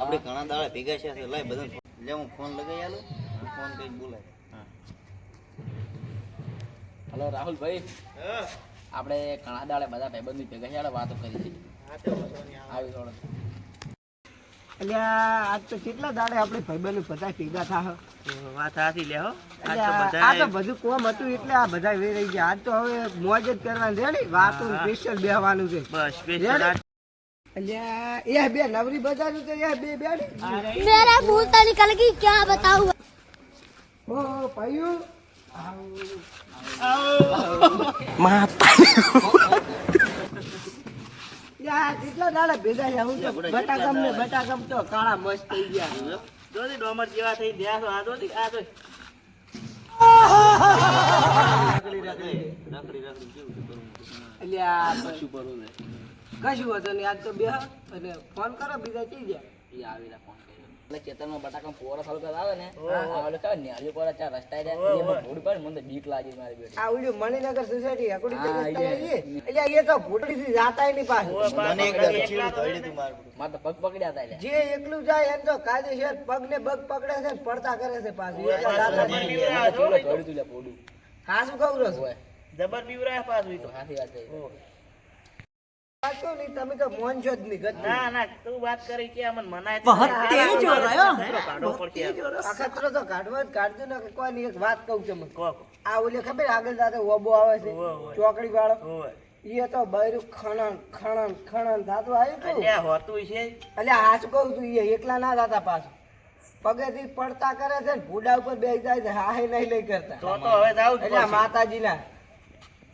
આપણે ઘણા દાડા ભેગા છે લાય બધા લે હું ફોન લગાઈ આલો ફોન કઈ બોલાય હલો રાહુલભાઈ આપણે ઘણા દાડે બધા ભાઈબંધી ભેગા છે વાતો કરી છે આવી થોડો અલ્યા આજ તો કેટલા દાડે આપણે ભાઈબંધો બધા ભેગા થા વાત સાચી લે હો આ તો બધું કોમ હતું એટલે આ બધા વે રહી ગયા આજ તો હવે મોજ જ કરવાની છે ને વાતો સ્પેશિયલ બેહવાનું છે બસ સ્પેશિયલ અલ્યા એ બે નવરી બજારું તો એ બે બે मेरा मुंह तो निकल गई क्या बताऊं ઓ પાયું યાર કેટલા દાડા ભેગા છે હું તો બટાકમ તો કાળા મસ્ત થઈ ગયા જોદી ડોમર જેવા થઈ ગયા છો આ જોદી આ જોઈ રખડી કેવું કરું અલ્યા શું કરું ને કશું હતો ને આજ તો બે અને ફોન કરો બીજા ચી ગયા એ આવેલા ફોન કર્યો એટલે ખેતરમાં બટાકા પોરા સાલ કર આવે ને એટલે ખબર નેળીઓ પર ચાર રસ્તા જાય એમાં ભૂડ પર મને બીક લાગી મારી બેટી આ ઉડ્યું મણિનગર સોસાયટી અકડી તો રસ્તા છે એટલે એ તો ભૂટડી થી જાતા ની પાસે મને એક દર ચીડું ધોઈ દીધું મારું માર તો પગ પકડ્યા હતા એટલે જે એકલું જાય એમ તો કાયદેસર પગ ને બગ પકડે છે પડતા કરે છે પાછું એટલા જાતા નહીં. હા શું કહું રસ જબર બીવરાય પાછું તો સાચી વાત છે પાછો નહીં તમે તો મોન છો જ નહીં ગત ના ના તું વાત કરી કે અમન મનાય અખતરો તો કાઢવો જ કાઢજો ને કોઈ ની એક વાત કહું છું કો આ ઓલે ખબર આગળ જાતે ઓબો આવે છે ચોકડી વાળો ઓય એ તો બૈરું ખણન થાતું આવ્યું હતું અલ્યા હોતું છે એટલે આ શું કહું છું એ એકલા ના જાતા પાછું પગેથી પડતા કરે છે ને ભૂડા ઉપર બેસી જાય છે હા નહીં લઈ કરતા તો હવે જાવ એટલે આ માતાજીના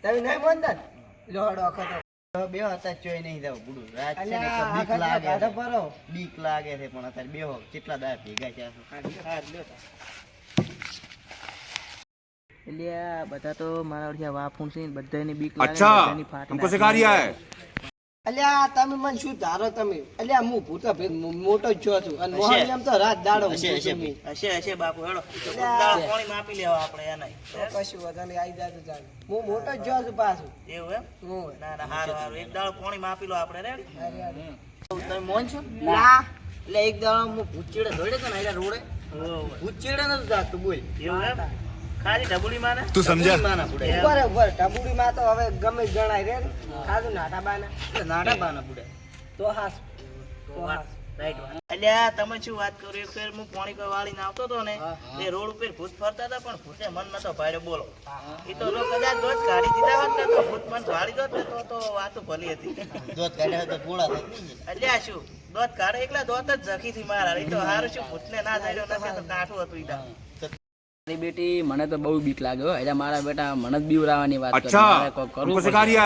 તમે નહીં બોલતા ને? લોહડો અખતરો બે હતા ચોઈ નહીં જાવ ગુડુ રાત છે ને અલ્યા, બીક આ લાગે ગાઢો પરો. બીક લાગે છે પણ અત્યારે બેહો કેટલા દાડા ભેગા છે એટલે આ બધા તો મારા ઓળખ્યા વાફું છે ને બધાની બીક લાગે अच्छा બધાની ફાટી हमको सिखा रिया है અલ્યા તમે મને શું ધારો તમે અલ્યા હું ભૂતો મોટો જ છો છું અને મોહન એમ તો રાત દાડો હશે હશે બાપુ હેડો અલ્યા. પાણી માપી લેવા આપણે એના કશું વધુ નહીં આવી જાય તો ચાલે હું મોટો જ છો છું પાછું એવું એમ હું ના ના હારું હારું એક દાડો પાણી માપી લો આપણે રેડી અરે. તમે મોન છો ના એટલે એક દાડો હું ભૂચીડે દોડે છે ને આયરા રોડે ભૂચીડે નતું જાતું બોલ એવું એમ ખાલી ઢબુડી માને तू समझा માના પુડે ઉપર ઢબુડી માં તો હવે ગમે જ ગણાય રે ને. ખાધું નાટા બાના નાડા બાના પુડે તો હાસ તો હાસ અલ્યા તમે શું વાત કરો એક ફેર હું પાણી કોઈ વાળીને આવતો હતો ને તે રોડ ઉપર ભૂત ફરતા હતા પણ ભૂતે મન નતો પાડ્યો બોલો એ તો જો કદાચ દોત કાઢી દીધા હોત ને તો ભૂત મન વાળી દોત ને તો વાતો ભલી હતી દોત કાઢ્યા તો પૂળા થતી અલ્યા શું દોત કાઢે એકલા દોત જ જખીથી મારા એ તો હારું શું ભૂતને ના જાય નથી તો કાઠું હતું ઈદા મારી બેટી મને તો બહુ બીક લાગે હો એટલે મારા બેટા મને જ બીવરાવાની વાત કરે अच्छा મારે કોક કરવું हमको પડશે. सिखा रिया है